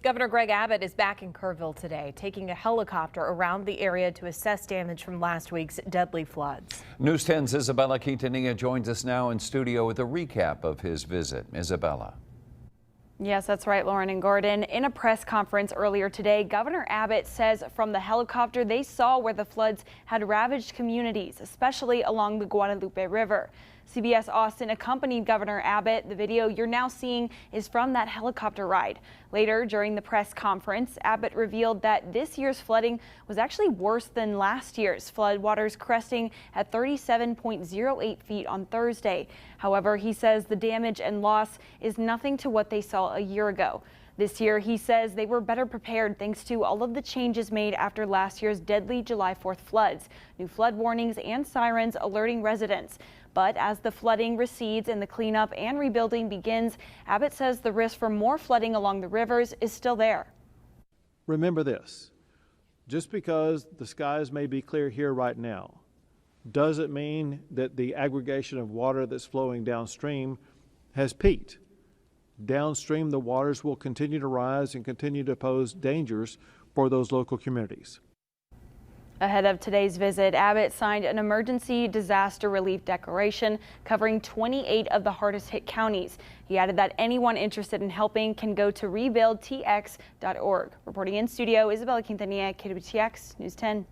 Governor Greg Abbott is back in Kerrville today, taking a helicopter around the area to assess damage from last week's deadly floods. News 10's Isabella Quintanilla joins us now in studio with a recap of his visit. Isabella. Yes, that's right, Lauren and Gordon. In a press conference earlier today, Governor Abbott says from the helicopter they saw where the floods had ravaged communities, especially along the Guadalupe River. CBS Austin accompanied Governor Abbott. The video you're now seeing is from that helicopter ride. Later, during the press conference, Abbott revealed that this year's flooding was actually worse than last year's, floodwaters cresting at 37.08 feet on Thursday. However, he says the damage and loss is nothing to what they saw a year ago. This year, he says they were better prepared thanks to all of the changes made after last year's deadly July 4th floods, new flood warnings and sirens alerting residents. But as the flooding recedes and the cleanup and rebuilding begins, Abbott says the risk for more flooding along the rivers is still there. Remember this, just because the skies may be clear here right now, doesn't mean that the aggregation of water that's flowing downstream has peaked. Downstream, the waters will continue to rise and continue to pose dangers for those local communities. Ahead of today's visit, Abbott signed an emergency disaster relief declaration covering 28 of the hardest hit counties. He added that anyone interested in helping can go to rebuildtx.org. Reporting in studio, Isabella Quintanilla, KWTX News 10.